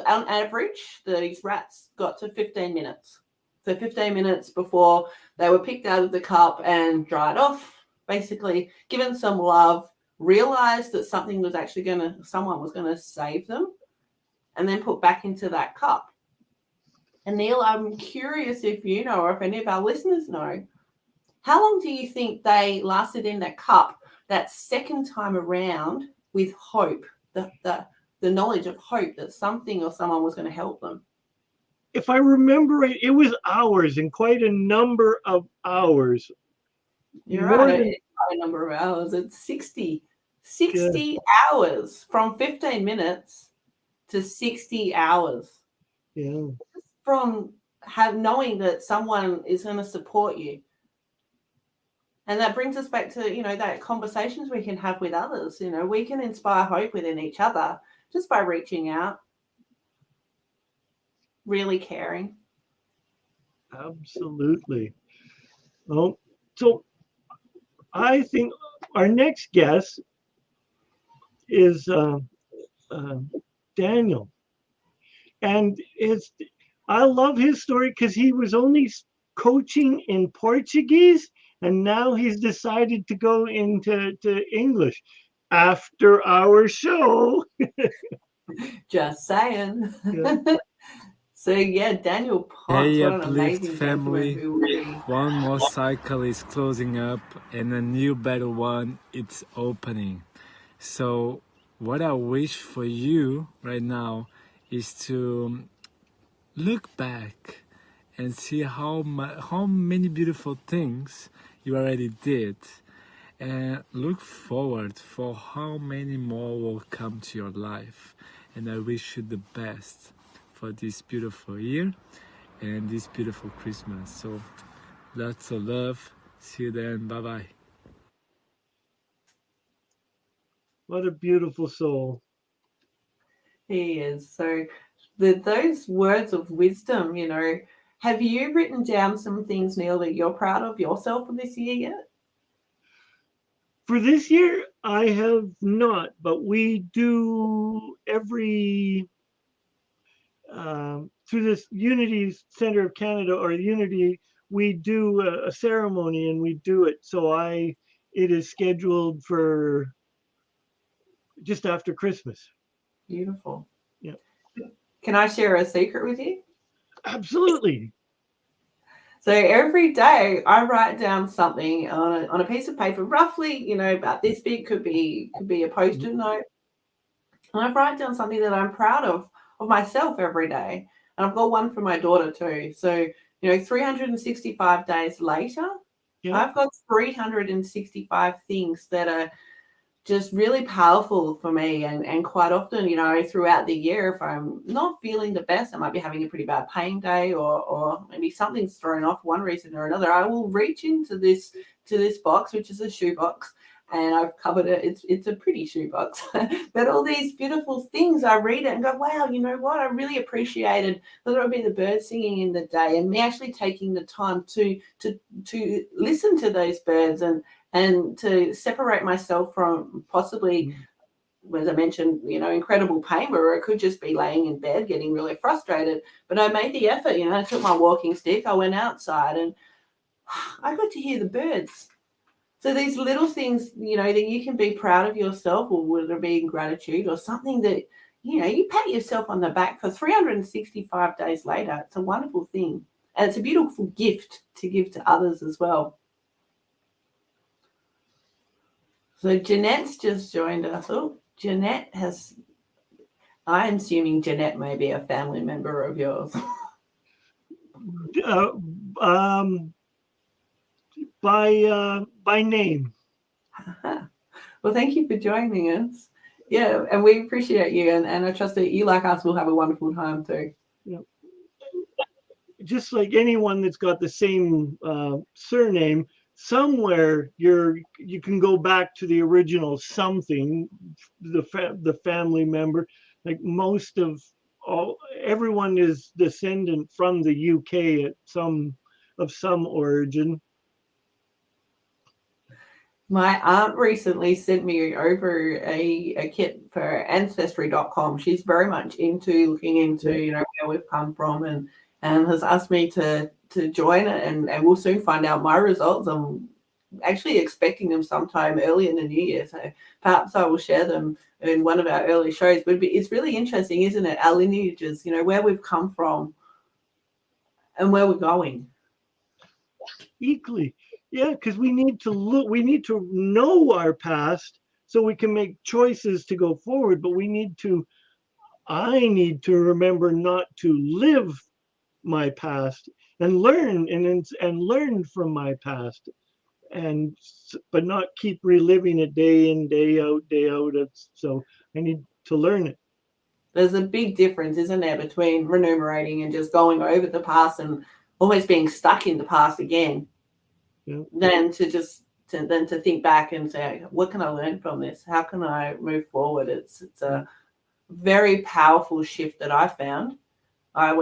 On average, these rats got to 15 minutes. So 15 minutes before they were picked out of the cup and dried off, basically given some love, realized that someone was going to save them, and then put back into that cup. And Neil, I'm curious if you know, or if any of our listeners know, how long do you think they lasted in that cup that second time around with hope, the knowledge of hope that something or someone was going to help them? If I remember right, it was hours, and quite a number of hours. You're right. It's quite a number of hours. It's 60 hours, from 15 minutes to 60 hours. Yeah. From knowing that someone is going to support you. And that brings us back to, that conversations we can have with others. We can inspire hope within each other just by reaching out, really caring. Absolutely. Well, so I think our next guest is Daniel. And I love his story because he was only coaching in Portuguese, and now he's decided to go into English after our show. Just saying. Yeah. So Daniel Hey, Potts, what an UPLIFT amazing family. gentleman. One more cycle is closing up and a new better one it's opening. So what I wish for you right now is to look back and see how many beautiful things you already did, and look forward for how many more will come to your life. And I wish you the best for this beautiful year and this beautiful Christmas. So lots of love. See you then. Bye bye. What a beautiful soul. He is. So those words of wisdom, have you written down some things, Neil, that you're proud of yourself for this year yet? For this year, I have not, but we do every, through this Unity Center of Canada, or Unity, we do a ceremony, and we do it. So it is scheduled for just after Christmas. Beautiful. Yeah. Can I share a secret with you? Absolutely. So every day I write down something on a piece of paper, roughly, about this big, could be a Post-it note. And I write down something that I'm proud of myself every day. And I've got one for my daughter too. So, 365 days later, I've got 365 things that are just really powerful for me. And quite often, throughout the year, if I'm not feeling the best, I might be having a pretty bad pain day, or maybe something's thrown off one reason or another, I will reach into this box, which is a shoebox, and I've covered it. It's a pretty shoebox, but all these beautiful things, I read it and go, wow, you know what? I really appreciated whether it would be the birds singing in the day and me actually taking the time to listen to those birds and to separate myself from possibly, as I mentioned, you know, incredible pain where I could just be laying in bed getting really frustrated. But I made the effort, you know, I took my walking stick, I went outside and I got to hear the birds. So these little things, you know, that you can be proud of yourself, or whether it be in gratitude or something that, you know, you pat yourself on the back for 365 days later. It's a wonderful thing. And it's a beautiful gift to give to others as well. So Jeanette's just joined us. Oh, Jeanette has, I'm assuming Jeanette may be a family member of yours. By name. Well, thank you for joining us. Yeah, and we appreciate you, and I trust that you, like us, will have a wonderful time too. Yeah. Just like anyone that's got the same surname, somewhere you can go back to the original something, the family member. Like everyone is descendant from the UK at some origin. My aunt recently sent me over a kit for Ancestry.com. She's very much into looking into, you know, where we've come from, and has asked me to join it, and we'll soon find out my results. I'm actually expecting them sometime early in the new year, so perhaps I will share them in one of our early shows. But it's really interesting, isn't it? Our lineages, you know, where we've come from and where we're going. Equally. Yeah, because we need to know our past so we can make choices to go forward, but I need to remember not to live my past and learn and learn from my past, but not keep reliving it day in, day out. So I need to learn it. There's a big difference, isn't there, between remunerating and just going over the past and almost being stuck in the past again. Yeah. Than to think back and say, what can I learn from this? How can I move forward? It's a very powerful shift that I found. I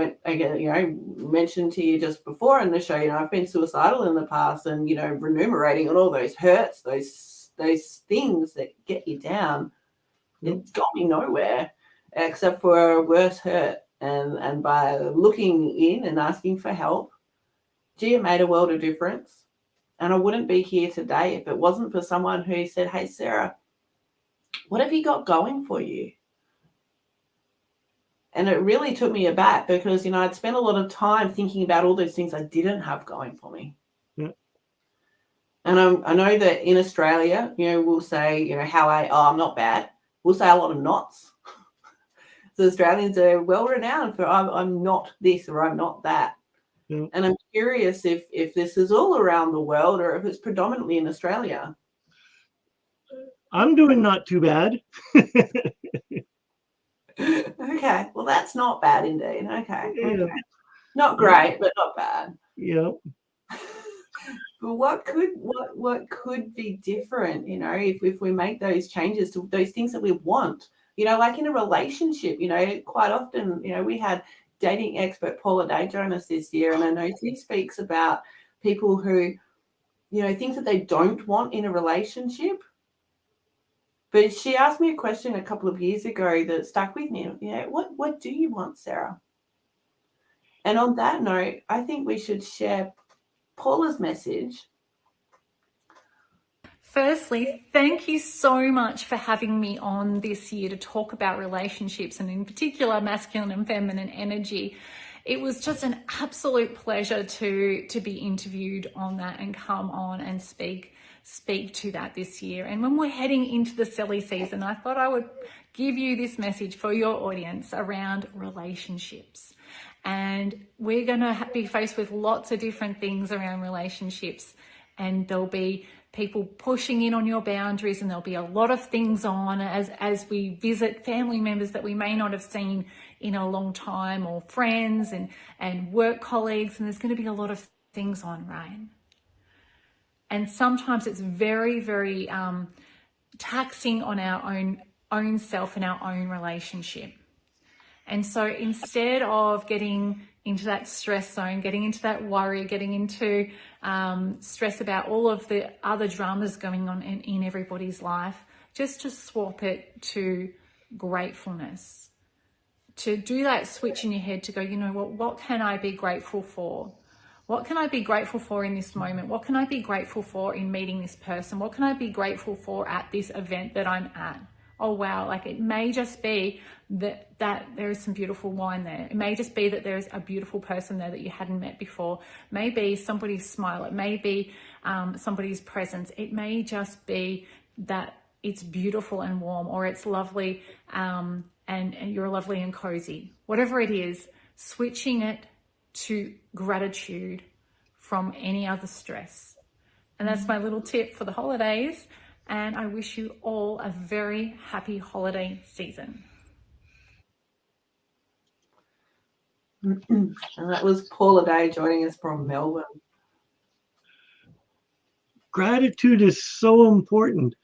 mentioned to you just before in the show, you know, I've been suicidal in the past, and, you know, remunerating on all those hurts, those things that get you down, it's got me nowhere except for a worse hurt. And by looking in and asking for help, it made a world of difference. And I wouldn't be here today if it wasn't for someone who said, hey, Sarah, what have you got going for you? And it really took me aback because, you know, I'd spent a lot of time thinking about all those things I didn't have going for me. Yeah. And I know that in Australia, you know, we'll say, you know, I'm not bad. We'll say a lot of nots. So Australians are well renowned for I'm not this or I'm not that. Yeah. And I'm curious if this is all around the world or if it's predominantly in Australia. I'm doing not too bad. Okay, well, that's not bad indeed. Okay. Not great, but not bad. Yeah. But what could be different, you know, if we make those changes to those things that we want, you know, like in a relationship, you know, quite often, you know, we had dating expert Paula Day join us this year, and I know she speaks about people who, you know, things that they don't want in a relationship. But she asked me a question a couple of years ago that stuck with me. You know, what do you want, Sarah? And on that note, I think we should share Paula's message. Firstly, thank you so much for having me on this year to talk about relationships, and in particular masculine and feminine energy. It was just an absolute pleasure to be interviewed on that and come on and speak to that this year. And when we're heading into the silly season, I thought I would give you this message for your audience around relationships. And we're going to be faced with lots of different things around relationships, and there'll be people pushing in on your boundaries, and there'll be a lot of things on as we visit family members that we may not have seen in a long time, or friends and work colleagues, and there's going to be a lot of things on, right? And sometimes it's very, very taxing on our own self and our own relationship. And so instead of getting into that stress zone, getting into that worry, getting into stress about all of the other dramas going on in everybody's life, just to swap it to gratefulness. To do that switch in your head to go, you know what can I be grateful for? What can I be grateful for in this moment? What can I be grateful for in meeting this person? What can I be grateful for at this event that I'm at? Oh, wow. Like, it may just be that there is some beautiful wine there. It may just be that there's a beautiful person there that you hadn't met before. Maybe somebody's smile. It may be somebody's presence. It may just be that it's beautiful and warm, or it's lovely and you're lovely and cozy. Whatever it is, switching it to gratitude from any other stress. And that's my little tip for the holidays. And I wish you all a very happy holiday season. And that was Paula Day joining us from Melbourne. Gratitude is so important.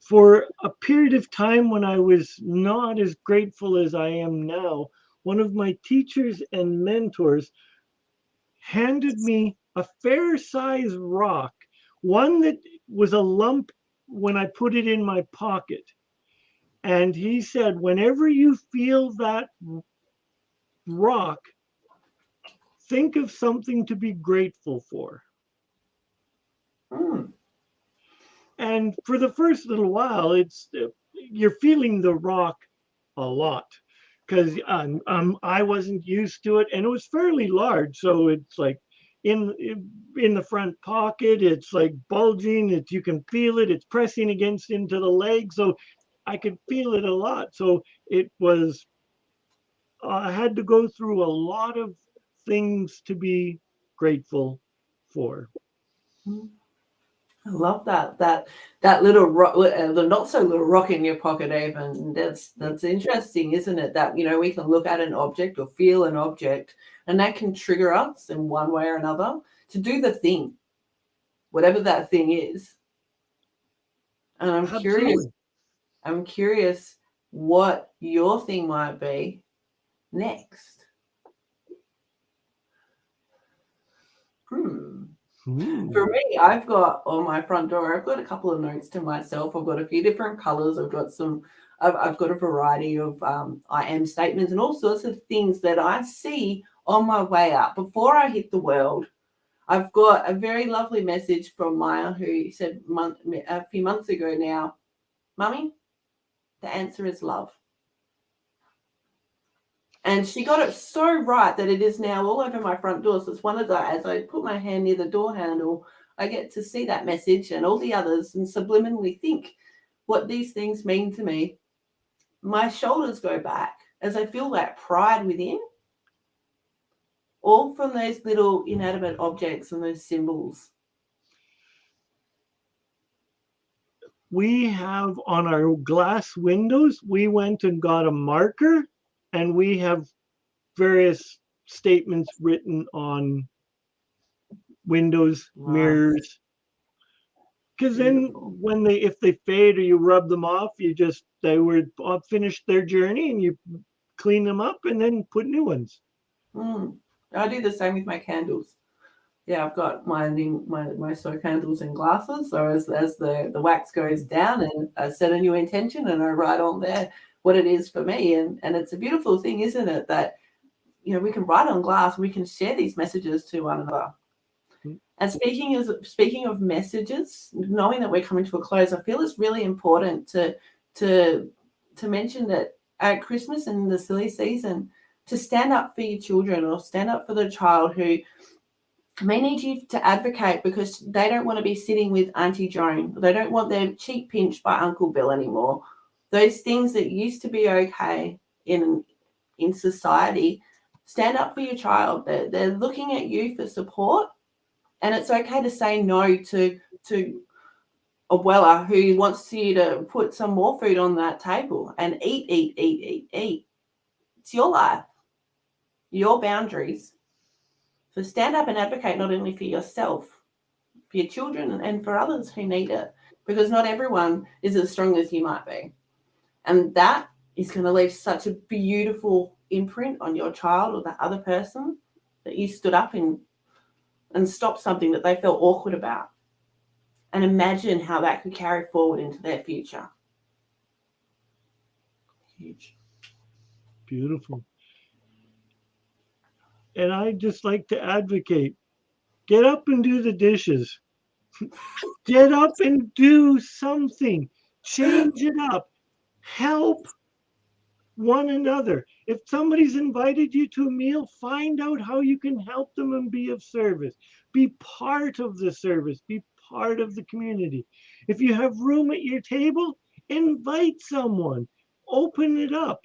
For a period of time when I was not as grateful as I am now, one of my teachers and mentors handed me a fair-sized rock, one that was a lump when I put it in my pocket. And he said, whenever you feel that rock, think of something to be grateful for. And for the first little while, you're feeling the rock a lot, because I wasn't used to it, and it was fairly large. So it's like in the front pocket, it's like bulging. You can feel it. It's pressing against into the leg, so I could feel it a lot. So it was. I had to go through a lot of things to be grateful for. I love that little rock, the not so little rock in your pocket. Even that's interesting, isn't it? That, you know, we can look at an object or feel an object, and that can trigger us in one way or another to do the thing, whatever that thing is. And I'm curious what your thing might be next. For me, I've got on my front door, I've got a couple of notes to myself. I've got a few different colors. I've got a variety of I am statements and all sorts of things that I see on my way out before I hit the world. I've got a very lovely message from Maya, who said a few months ago now, Mummy, the answer is love. And she got it so right that it is now all over my front door. So it's one of the, as I put my hand near the door handle, I get to see that message and all the others and subliminally think what these things mean to me. My shoulders go back as I feel that pride within, all from those little inanimate objects and those symbols. We have on our glass windows, we went and got a marker, and we have various statements written on windows, mirrors. Because then if they fade or you rub them off, they were finished their journey, and you clean them up and then put new ones. I do the same with my candles. Yeah, I've got my soy candles in glasses. So as the wax goes down, and I set a new intention, and I write on there what it is for me. And it's a beautiful thing, isn't it, that, you know, we can write on glass and we can share these messages to one another. And speaking of messages, knowing that we're coming to a close, I feel it's really important to mention that at Christmas and the silly season, to stand up for your children or stand up for the child who may need you to advocate because they don't want to be sitting with Auntie Joan. They don't want their cheek pinched by Uncle Bill anymore. Those things that used to be okay in society, stand up for your child. They're looking at you for support, and it's okay to say no to Abuela who wants you to put some more food on that table and eat. It's your life, your boundaries. So stand up and advocate not only for yourself, your children and for others who need it, because not everyone is as strong as you might be. And that is going to leave such a beautiful imprint on your child or the other person that you stood up and stopped something that they felt awkward about. And imagine how that could carry forward into their future. Huge. Beautiful. And I just like to advocate, get up and do the dishes. Get up and do something. Change it up. Help one another. If somebody's invited you to a meal, find out how you can help them and be of service. Be part of the service. Be part of the community. If you have room at your table, invite someone. Open it up.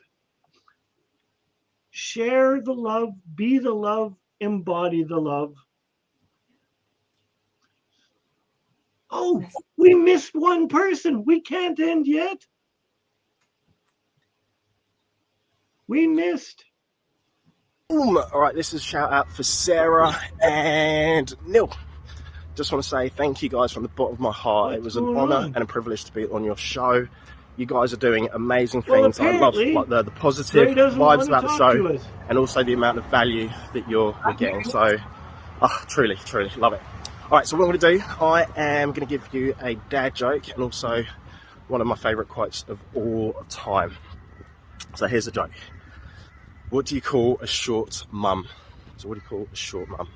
Share the love, be the love, embody the love. Oh, we missed one person. We can't end yet. We missed. All right, this is a shout out for Sarah and Neil. Just want to say thank you guys from the bottom of my heart. It was an honor and a privilege to be on your show. You guys are doing amazing things. I love the positive vibes about the show and also the amount of value that you're getting. So, truly love it. All right, so what I'm going to do, I am going to give you a dad joke and also one of my favourite quotes of all time. So here's the joke. What do you call a short mum? So what do you call a short mum?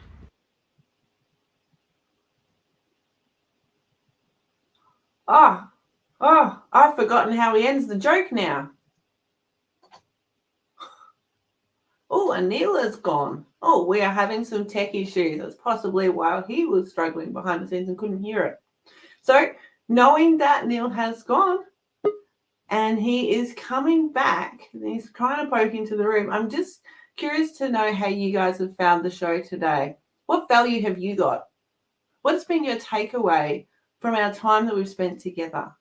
I've forgotten how he ends the joke now. Oh, and Neil is gone. Oh, we are having some tech issues. That's possibly why he was struggling behind the scenes and couldn't hear it. So, knowing that Neil has gone and he is coming back, and he's trying to poke into the room, I'm just curious to know how you guys have found the show today. What value have you got? What's been your takeaway from our time that we've spent together?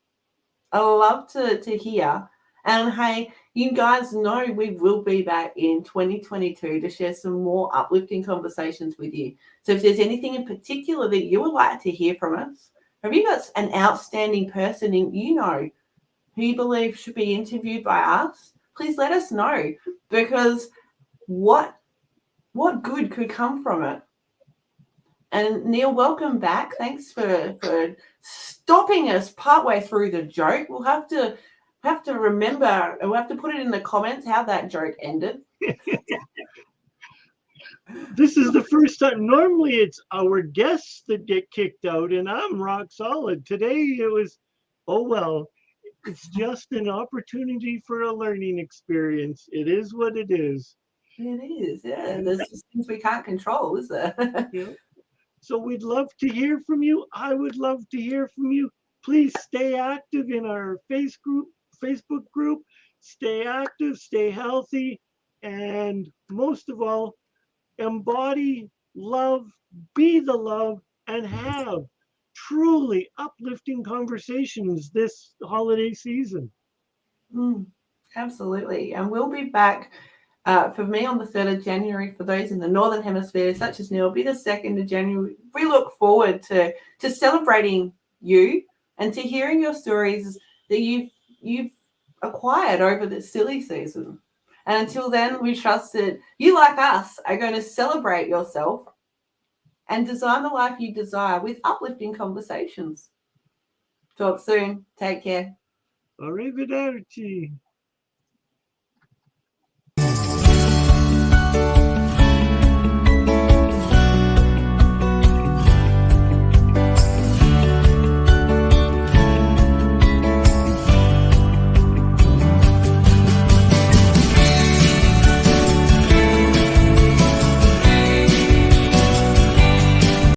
I love to hear. And hey, you guys know we will be back in 2022 to share some more uplifting conversations with you. So if there's anything in particular that you would like to hear from us, have you got an outstanding person who you believe should be interviewed by us, please let us know, because what good could come from it? And Neil, welcome back. Thanks for stopping us partway through the joke. We'll have to remember, we'll have to put it in the comments how that joke ended. This is the first time. Normally it's our guests that get kicked out, and I'm rock solid. Today it was, oh well, it's just an opportunity for a learning experience. It is what it is. It is, yeah. There's just things we can't control, is there? Yeah. So we'd love to hear from you. I would love to hear from you. Please stay active in our Facebook group. Stay active, stay healthy, and most of all, embody love, be the love, and have truly uplifting conversations this holiday season. Absolutely. And we'll be back for me on the 3rd of January. For those in the Northern Hemisphere, such as Neil, it'll be the 2nd of January. We look forward to celebrating you and to hearing your stories that you've acquired over this silly season. And until then, we trust that you, like us, are going to celebrate yourself and design the life you desire with uplifting conversations. Talk soon. Take care. Arrivederci.